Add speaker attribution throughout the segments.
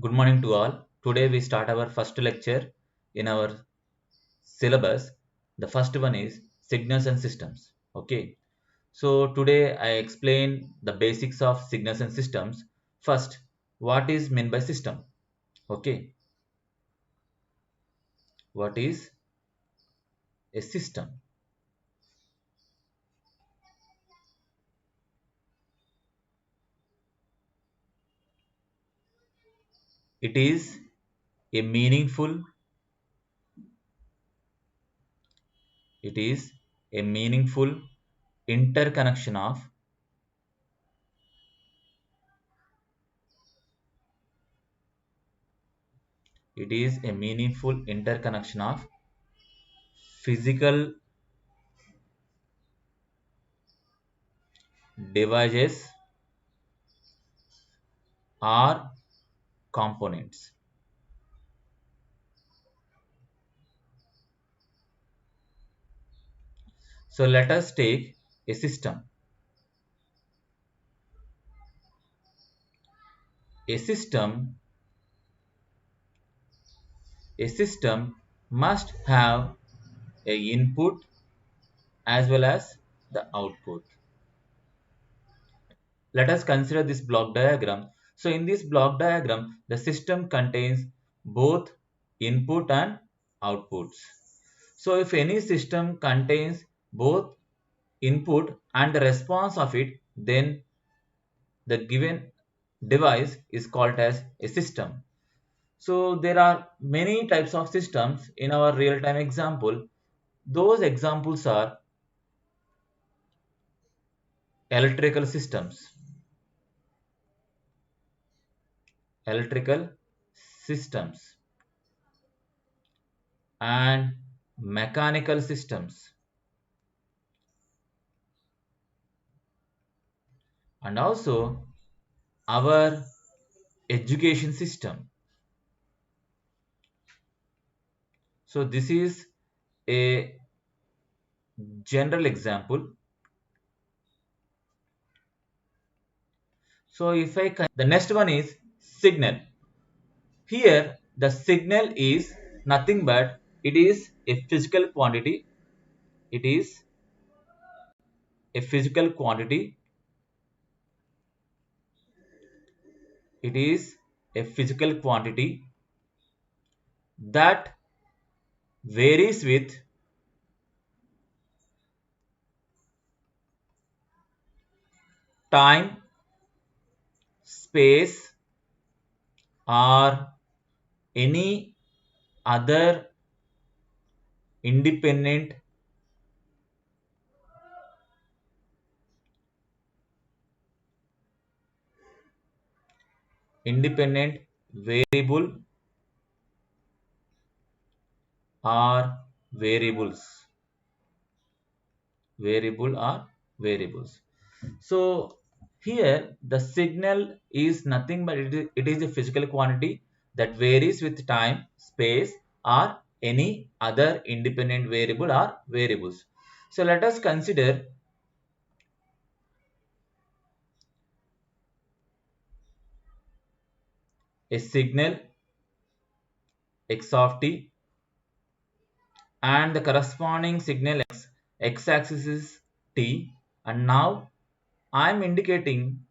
Speaker 1: Good morning to all. Today we start our first lecture in our syllabus. The first one is signals and systems. Okay. So today I explain the basics of signals and systems. First, what is meant by system? Okay. What is a system? It is a meaningful it is a meaningful interconnection of it is a meaningful interconnection of physical devices or components. So let us take a system. A system, a system must have a input as well as the output. Let us consider this block diagram. So in this block diagram, the system contains both input and outputs. So if any system contains both input and the response of it, then the given device is called as a system. So there are many types of systems in our real-time example. Those examples are electrical systems, electrical systems, and mechanical systems, and also our education system. So this is a general example. So if the next one is signal. Here the signal is nothing but it is a physical quantity. It is a physical quantity. It is a physical quantity that varies with time, space, or any other independent independent variable or variables. Variable or variables. So here the signal is nothing but it is a physical quantity that varies with time, space, or any other independent variable or variables. So let us consider a signal x of t and the corresponding signal x-axis is t, and now I am indicating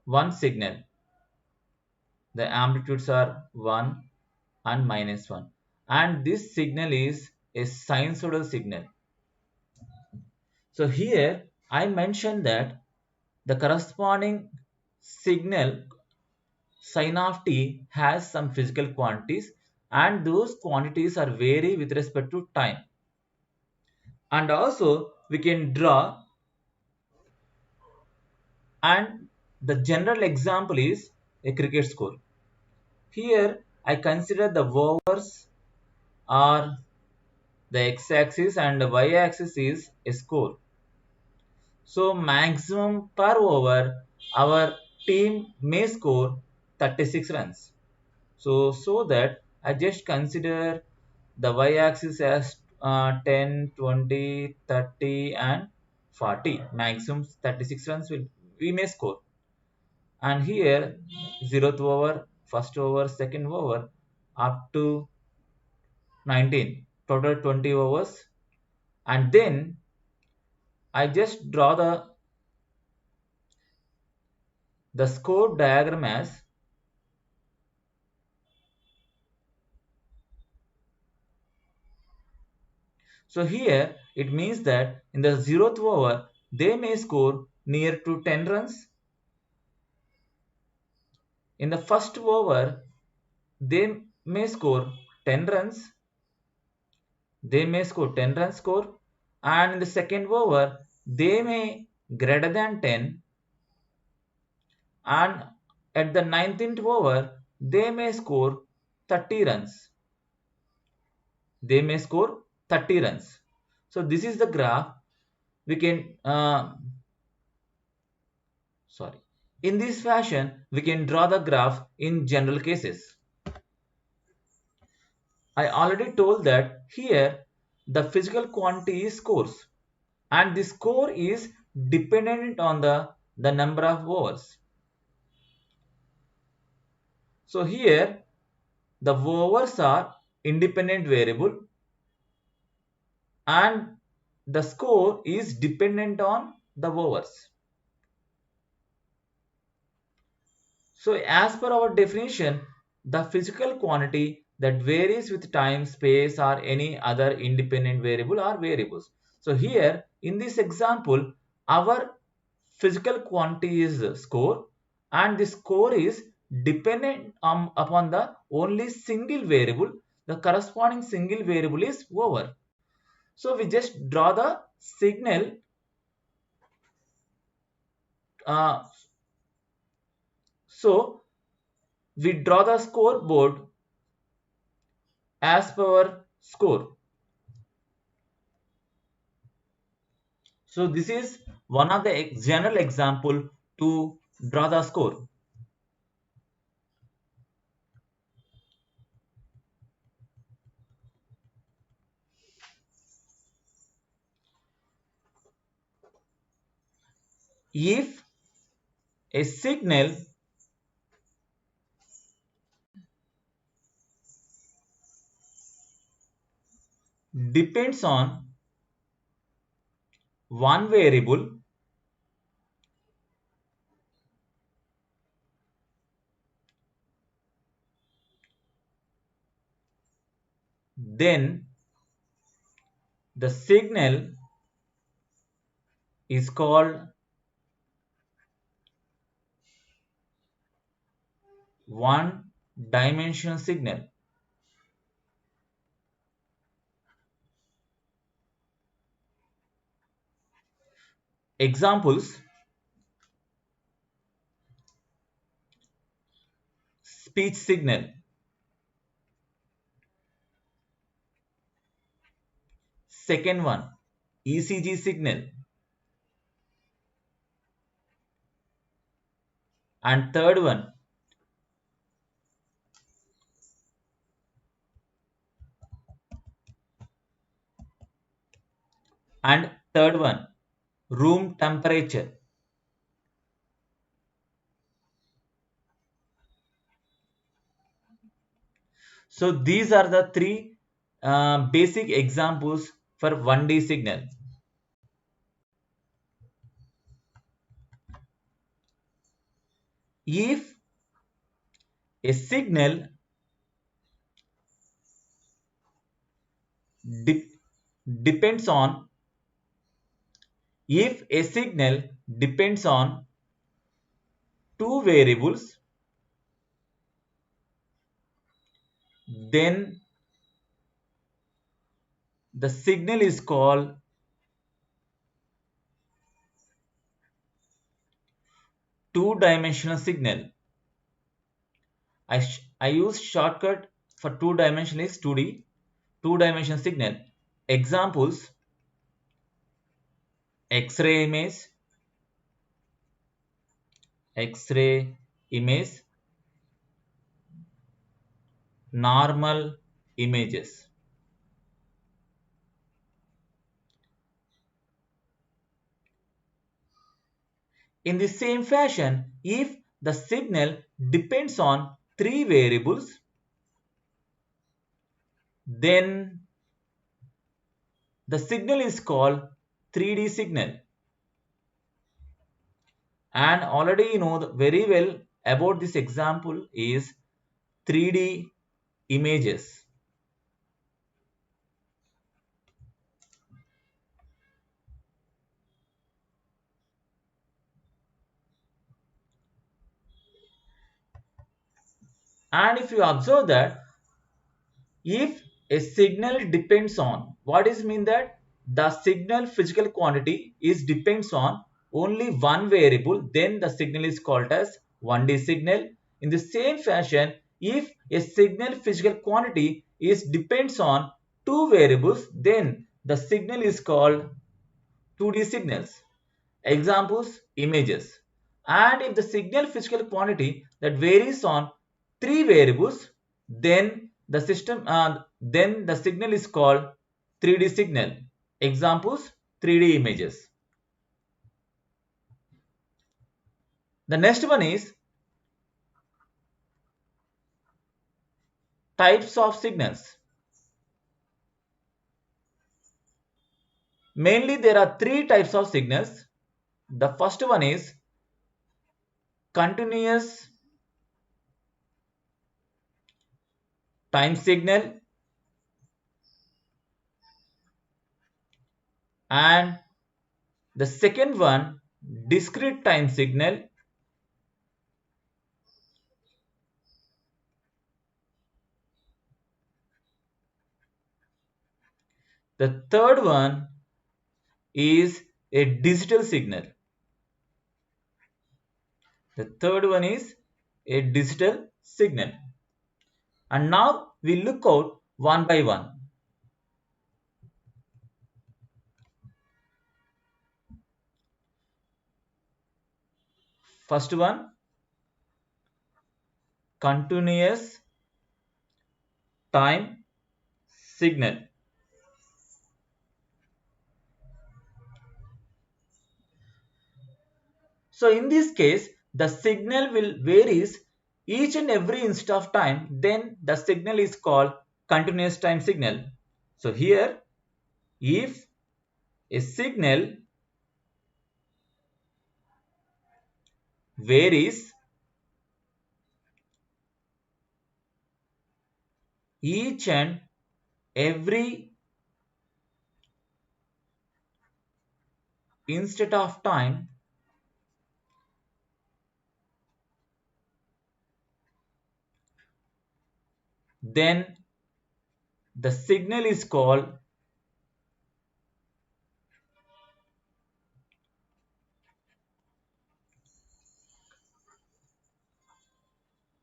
Speaker 1: one signal. The amplitudes are 1 and -1, and this signal is a sinusoidal signal. So here I mentioned that the corresponding signal sin of t has some physical quantities, and those quantities are vary with respect to time. And also we can draw, and the general example is a cricket score. Here I consider the overs are the x-axis and the y-axis is a score. So maximum per over our team may score 36 runs. So that I just consider the y-axis as 10, 20, 30, and 40. Maximum 36 runs we may score. And here 0th over, first over, second over up to 19. Total 20 overs. And then I just draw the score diagram as so here it means that in the 0th over they may score near to 10 runs. In the first over they may score 10 runs. They may score 10 runs score, and in the second over they may greater than 10, and at the 19th over they may score 30 runs. They may score 30 runs. So this is the graph we can sorry, in this fashion we can draw the graph in general cases. I already told that here the physical quantity is scores, and the score is dependent on the number of overs. So here the overs are independent variable and the score is dependent on the overs. So as per our definition, the physical quantity that varies with time, space or any other independent variable are variables. So here in this example, our physical quantity is score, and the score is dependent upon the only single variable. The corresponding single variable is over. So we just draw the signal. Uh, so we draw the scoreboard as per our score. So this is one of the general example to draw the score. If a signal depends on one variable, then the signal is called one dimensional signal. Examples: speech signal, second one ECG signal, and third one room temperature. So these are the three basic examples for 1D signal. If a signal de depends on if a signal depends on two variables, then the signal is called two-dimensional signal. I use shortcut for two-dimensional is 2D, two-dimensional signal. Examples: X-ray image, X-ray image, normal images. In the same fashion, if the signal depends on three variables, then the signal is called 3D signal. And already you know very well about this example is 3D images. And if you observe that if a signal depends on, what is mean that the signal physical quantity is depends on only one variable, then the signal is called as 1D signal. In the same fashion, if a signal physical quantity is depends on two variables, then the signal is called 2D signals. Examples, images. And if the signal physical quantity that varies on three variables, then the signal is called 3D signal. Examples, 3D images. The next one is types of signals. Mainly there are three types of signals. The first one is continuous time signal, and the second one discrete time signal, the third one is a digital signal. The third one is a digital signal. And now we look out one by one. First one, continuous time signal. So in this case, the signal will varies each and every instant of time, then the signal is called continuous time signal. So here, if a signal varies each and every instant of time, then the signal is called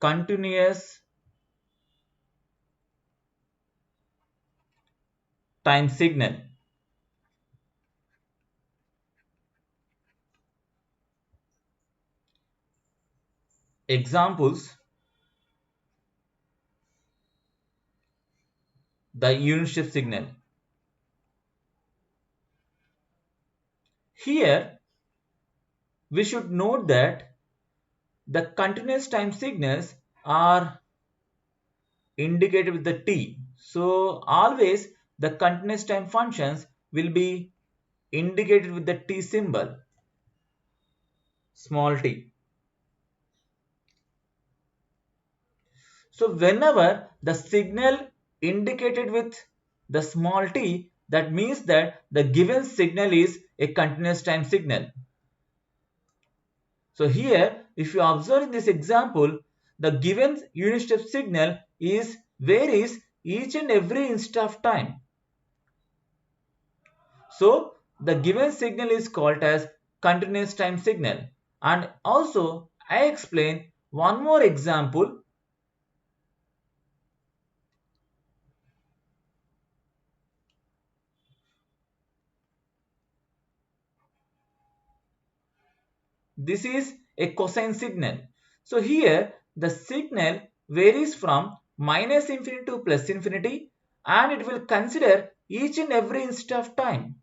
Speaker 1: continuous time signal. Examples, the unit step signal. Here we should note that the continuous time signals are indicated with the t. So always the continuous time functions will be indicated with the t symbol, small t. So whenever the signal indicated with the small t, that means that the given signal is a continuous time signal. So here, if you observe in this example, the given unit step signal is varies each and every instant of time. So the given signal is called as continuous time signal. And also I explain one more example. This is a cosine signal. So here the signal varies from minus infinity to plus infinity, and it will consider each and every instant of time.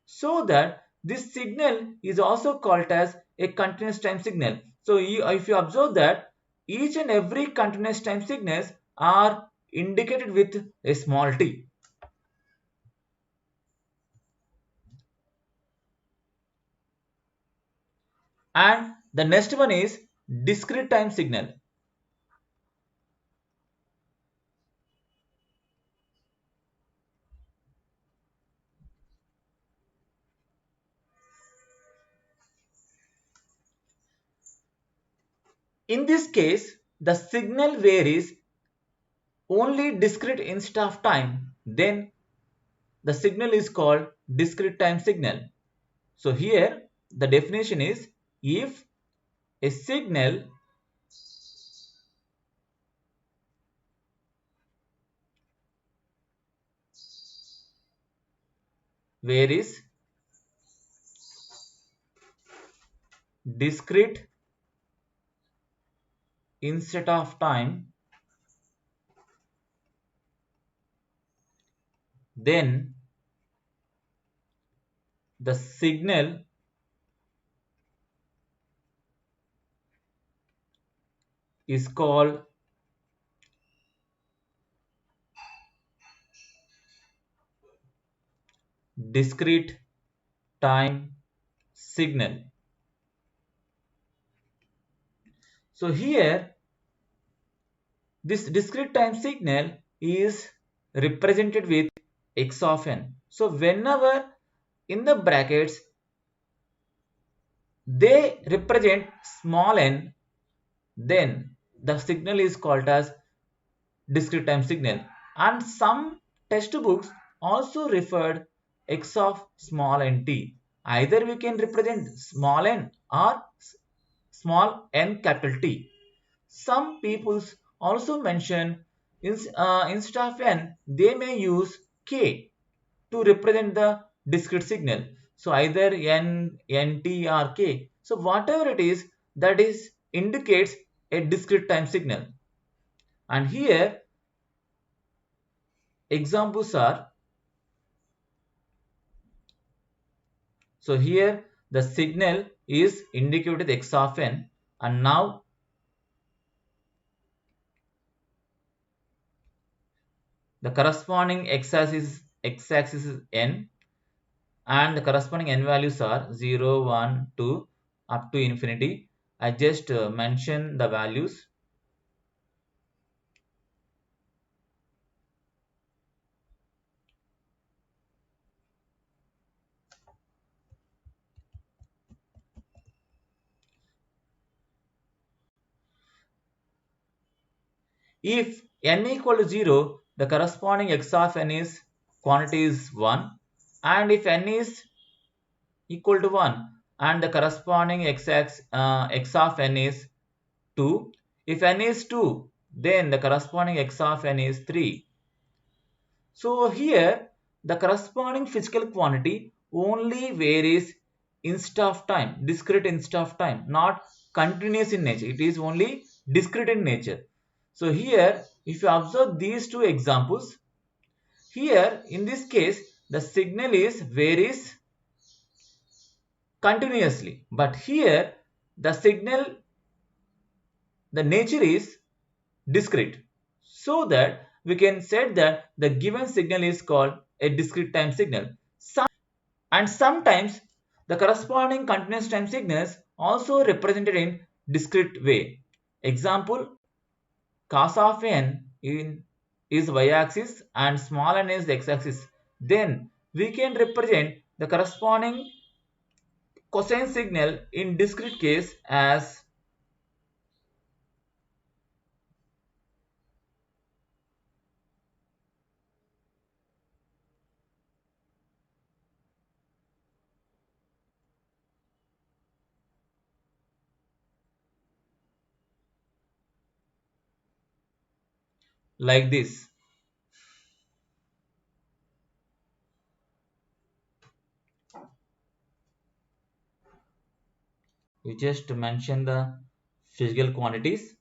Speaker 1: So that this signal is also called as a continuous time signal. So if you observe that each and every continuous time signals are indicated with a small t. And the next one is discrete time signal. In this case, the signal varies only discrete instant of time. Then the signal is called discrete time signal. So here the definition is, if a signal varies discrete instant of time, then the signal is called discrete time signal. So here this discrete time signal is represented with x of n. So whenever in the brackets they represent small n, then the signal is called as discrete time signal. And some textbooks also referred x of small n t. Either we can represent small n or small n capital T. Some peoples also mention instead of n, they may use k to represent the discrete signal. So either n, nt or k. So whatever it is, that is indicates a discrete time signal. And here examples are, so here the signal is indicated x of n, and now the corresponding x-axis is n, and the corresponding n values are 0, 1, 2 up to infinity. I just mention the values. If n equal to 0, the corresponding x of n is quantity is 1, and if n is equal to 1 and the corresponding x of n is 2, if n is 2, then the corresponding x of n is 3. So here the corresponding physical quantity only varies instant of time, discrete instant of time, not continuous in nature. It is only discrete in nature. So here if you observe these two examples, here in this case the signal is varies continuously, but here the signal, the nature is discrete, so that we can say that the given signal is called a discrete time signal. And sometimes the corresponding continuous time signals also represented in discrete way. Example, cos of n is y-axis and small n is x-axis. Then we can represent the corresponding cosine signal in discrete case as like this. We just mention the physical quantities.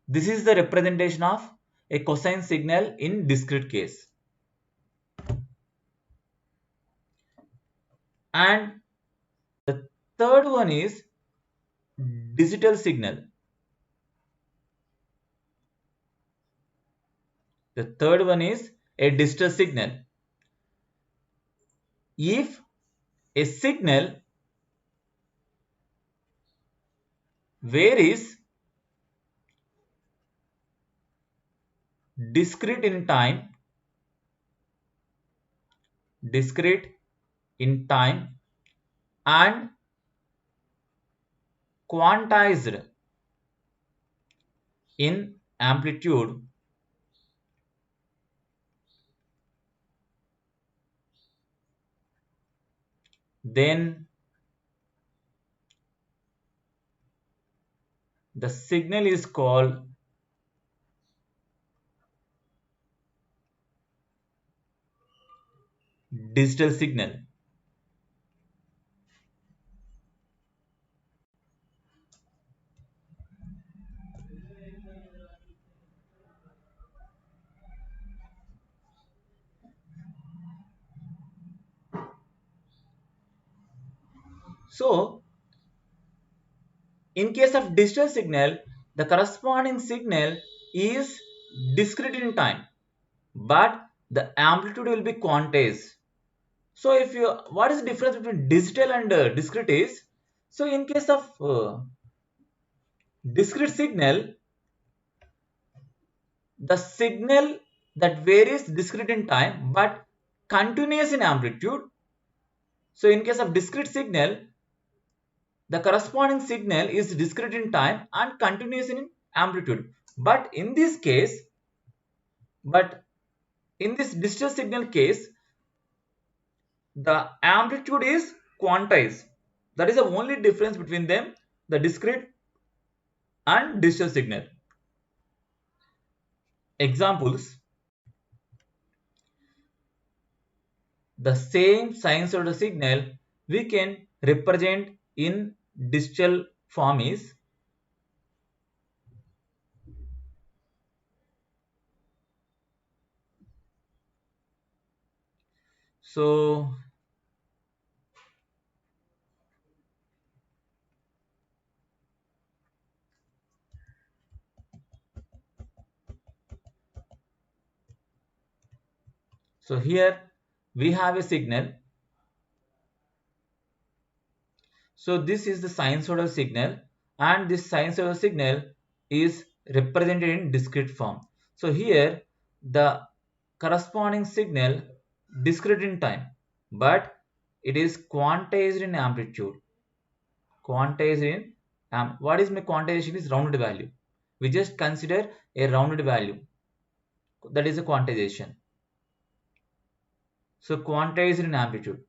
Speaker 1: This is the representation of a cosine signal in discrete case. And the third one is digital signal. The third one is a digital signal. If a signal varies discrete in time, discrete in time and quantized in amplitude, then the signal is called digital signal. So, in case of digital signal, the corresponding signal is discrete in time, but the amplitude will be quantized. So, if you, what is the difference between digital and discrete is, so in case of discrete signal, the signal that varies discrete in time but continuous in amplitude. So in case of discrete signal, the corresponding signal is discrete in time and continuous in amplitude. But in this case, but in this digital signal case, the amplitude is quantized. That is the only difference between them, the discrete and digital signal. Examples: the same sinusoidal signal we can represent in digital form is, so here we have a signal. So this is the sinusoidal signal and this sinusoidal signal is represented in discrete form. So here the corresponding signal discrete in time, but it is quantized in amplitude. Quantized in what is my quantization is rounded value. We just consider a rounded value, that is a quantization. So quantized in amplitude.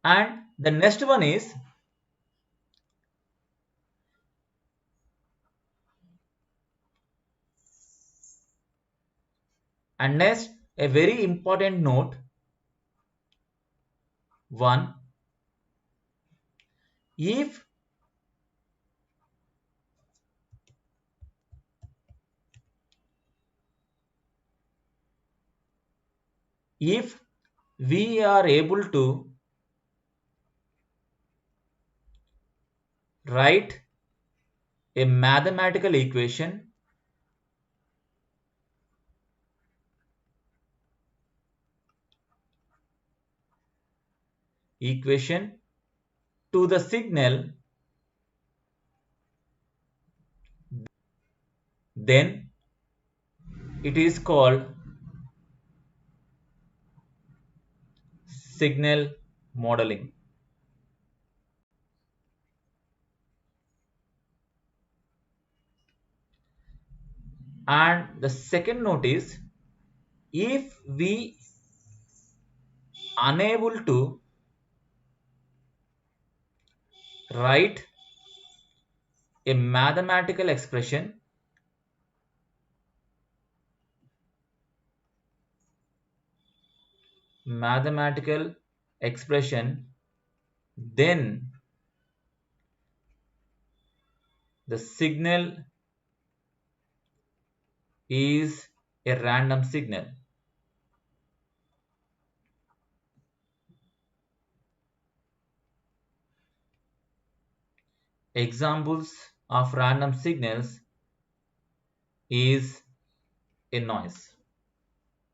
Speaker 1: And the next one is and next a very important note. One, if we are able to write a mathematical equation to the signal, then it is called signal modeling. And the second note is, if we unable to write a mathematical expression mathematical expression, then the signal is a random signal. Examples of random signals is a noise.